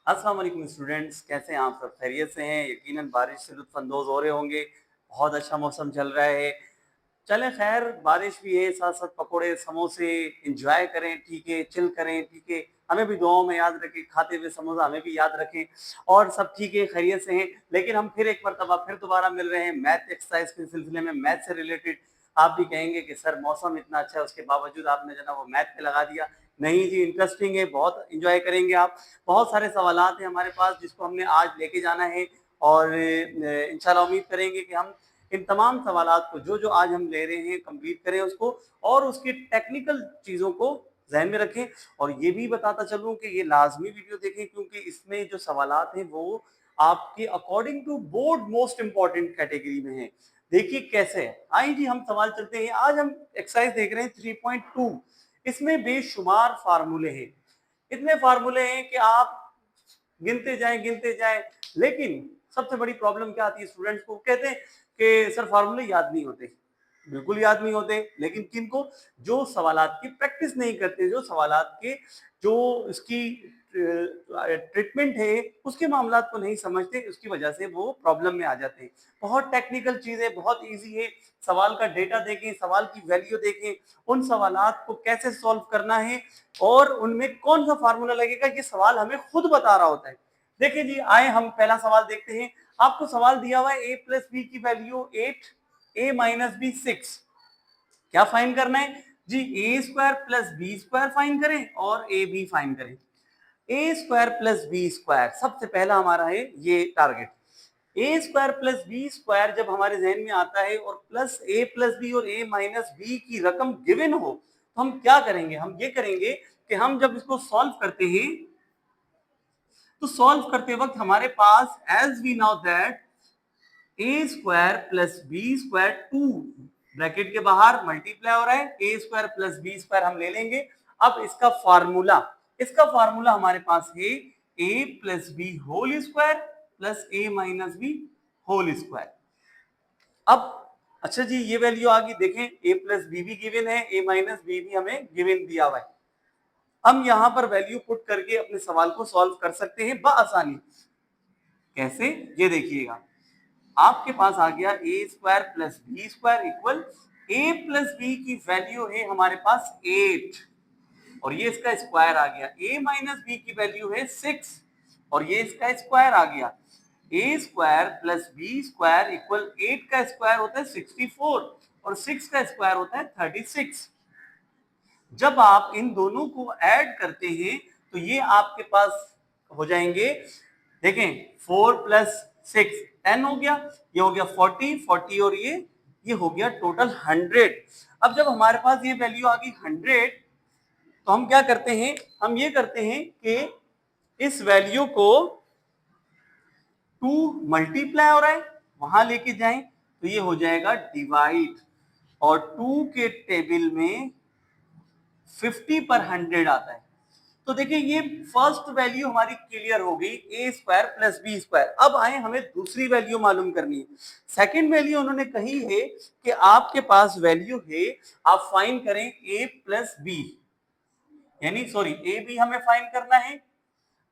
अस्सलाम वालेकुम स्टूडेंट्स, कैसे हैं आप सब? खैरियत से हैं? यकीनन बारिश से लुत्फ़अंदोज़ हो रहे होंगे। बहुत अच्छा मौसम चल रहा है। चलें खैर, बारिश भी है, साथ-साथ पकोड़े, समोसे एन्जॉय करें, ठीक है, चिल करें, ठीक है। हमें भी दुआओं में याद रखें, खाते हुए समोसा हमें भी याद रखें और सब ठीक है, खैरियत से हैं। लेकिन हम फिर एक मर्तबा फिर दोबारा मिल रहे हैं मैथ एक्सरसाइज़ के सिलसिले में, मैथ से रिलेटेड। आप भी कहेंगे कि सर मौसम इतना अच्छा है, उसके बावजूद आपने जो है ना वो मैथ पे लगा दिया। नहीं जी, इंटरेस्टिंग है, बहुत एन्जॉय करेंगे आप। बहुत सारे सवालात हैं हमारे पास जिसको हमने आज लेके जाना है और इंशाल्लाह उम्मीद करेंगे कि हम इन तमाम सवालात को जो आज हम ले रहे हैं कंप्लीट करें उसको और उसकी टेक्निकल चीज़ों को ज़हन में रखें। और ये भी बताता चलूँ कि ये लाज़मी वीडियो देखें क्योंकि इसमें जो सवालात हैं वो आपके according to board most important category में हैं। देखिए कैसे है। आइए जी हम सवाल चलते हैं। आज हम एक्सरसाइज देख रहे हैं 3.2। इसमें बेशुमार फार्मूले हैं। इतने फार्मूले हैं कि आप गिनते जाएं। लेकिन सबसे बड़ी प्रॉब्लम क्या आती है स्टूडेंट्स को? कहते हैं कि सर फार्मूले याद नहीं होते। बिल्कुल याद नहीं होते, लेकिन किनको? जो सवालात की प्रैक्टिस नहीं करते, जो सवालात के जो इसकी ट्रीटमेंट है उसके मामलात को नहीं समझते, उसकी वजह से वो प्रॉब्लम में आ जाते हैं। बहुत टेक्निकल चीज है, बहुत इजी है। सवाल का डेटा देखें, सवाल की वैल्यू देखें, उन सवालात को कैसे सॉल्व करना है और उनमें कौन सा फार्मूला लगेगा, ये सवाल हमें खुद बता रहा होता है। देखिए जी, आए हम पहला सवाल देखते हैं। आपको सवाल दिया हुआ है a प्लस बी की वैल्यू 8, a माइनस बी 6। क्या फाइन करना है जी? A square plus B square find करें और ए बी फाइन करें। A square plus B square सबसे पहला हमारा है ये target. A square plus B square जब हमारे जहन में आता है और प्लस ए प्लस बी और ए माइनस बी की रकम गिवन हो तो हम क्या करेंगे? हम ये करेंगे कि हम जब इसको सॉल्व करते हैं तो सॉल्व करते वक्त हमारे पास as we know that A square plus B square 2 bracket के बाहर मल्टीप्लाई हो रहा है, A square plus B square हम ले लेंगे। अब इसका फार्मूला हमारे पास है A plus B whole square plus A minus B whole square. अब अच्छा जी, ये वैल्यू आ गई। देखें, ए प्लस बी भी गिवन है, ए माइनस बी भी हमें गिवन दिया हुआ है। हम यहां पर वैल्यू पुट करके अपने सवाल को सॉल्व कर सकते हैं बआसानी। कैसे? ये देखिएगा, आपके पास आ गया A square plus B square equal A plus B की वैल्यू है हमारे पास 8 और ये इसका स्क्वायर आ गया। ए माइनस बी की वैल्यू है 6 और ये इसका स्क्वायर आ गया। A square plus B square equal 8 का स्क्वायर होता है 64 और 6 का स्क्वायर होता है 36। जब आप इन दोनों को ऐड करते हैं तो ये आपके पास हो जाएंगे। देखें, 4 प्लस 6 10 हो गया, ये हो गया 40 और ये हो गया टोटल 100। अब जब हमारे पास ये वैल्यू आ गई 100 तो हम क्या करते हैं? हम ये करते हैं कि इस वैल्यू को 2 मल्टीप्लाई हो रहा है वहां लेके जाएं तो ये हो जाएगा डिवाइड और 2 के टेबल में 50 पर 100 आता है। तो देखिए, ये फर्स्ट वैल्यू हमारी क्लियर हो गई, ए स्क्वायर प्लस बी स्क्वायर। अब आए हमें दूसरी वैल्यू मालूम करनी है। सेकंड वैल्यू उन्होंने कही है कि आपके पास वैल्यू है, आप फाइन करें ए प्लस बी, यानी सॉरी ए बी हमें फाइन करना है।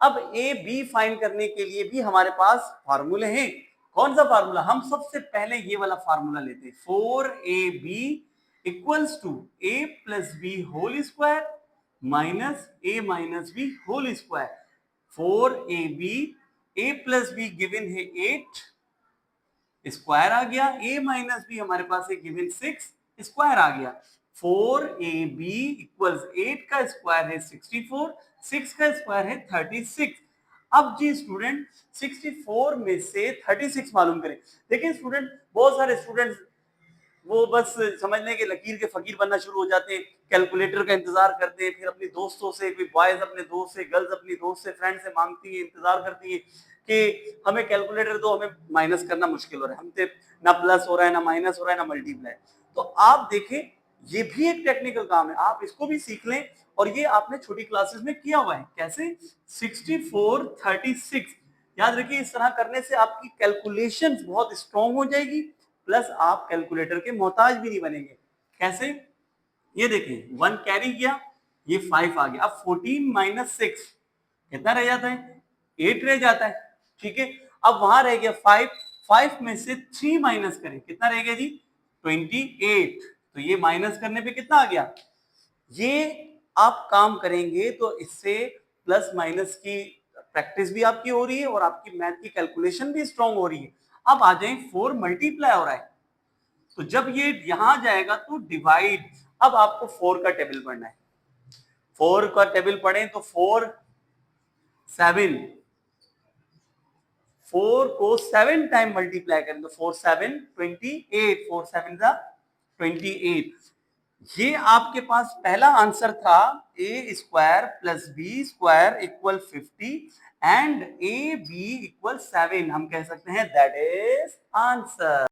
अब ए बी फाइन करने के लिए भी हमारे पास फार्मूले हैं। कौन सा फार्मूला? हम सबसे पहले ये वाला फार्मूला लेते हैं, 4ab equals to A plus B whole square minus A minus B whole square. 4ab, A plus B given है 8 स्क्वायर आ गया, ए माइनस बी हमारे पास है गिवन 6 स्क्वायर आ गया। 4ab इक्वल्स 8 का स्क्वायर है 64, 6 का स्क्वायर है 36। अब जी स्टूडेंट, 64 में से 36 मालूम करें। देखिए स्टूडेंट, बहुत सारे स्टूडेंट्स वो बस समझने के लकीर के फकीर बनना शुरू हो जाते हैं, कैलकुलेटर का इंतजार करते हैं, फिर अपने दोस्तों से, कोई बॉयज अपने दोस्त से, गर्ल्स अपनी दोस्त से, फ्रेंड से मांगती है, इंतजार करती है कि हमें कैलकुलेटर दो, हमें माइनस करना मुश्किल हो रहा है, हमसे ना प्लस हो रहा है, ना माइनस हो रहा है, ना मल्टीप्लाई। तो आप देखें, ये भी एक टेक्निकल काम है, आप इसको भी सीख लें। और ये आपने छोटी क्लासेस में किया हुआ है। कैसे? 64 36। याद रखिए, इस तरह करने से आपकी कैलकुलेशन बहुत स्ट्रॉन्ग हो जाएगी, प्लस आप कैलकुलेटर के मोहताज भी नहीं बनेंगे। कैसे? ये देखिए, 1 कैरी किया, ये 5 आ गया। अब 14 माइनस 6 कितना रह जाता है? 8 रह जाता है, ठीक है। अब वहां रह गया 5, 5 में से 3 माइनस करें, कितना रह गया जी 28। तो ये माइनस करने पे कितना आ गया, ये आप काम करेंगे तो इससे प्लस माइनस की प्रैक्टिस भी आपकी हो रही है और आपकी मैथ की कैलकुलेशन भी स्ट्रांग हो रही है। अब आ जाए 4 मल्टीप्लाई हो रहा है, तो जब ये यहां जाएगा तो डिवाइड। अब आपको 4 का टेबल पढ़ना है, 4 का टेबल पढ़ें तो 4 7, 4 को 7 टाइम मल्टीप्लाई करें तो 4 7 28, 4 7 जा 28। ये आपके पास पहला आंसर था A square plus B square equal 50 and A B equal 7। हम कह सकते हैं दैट इज आंसर।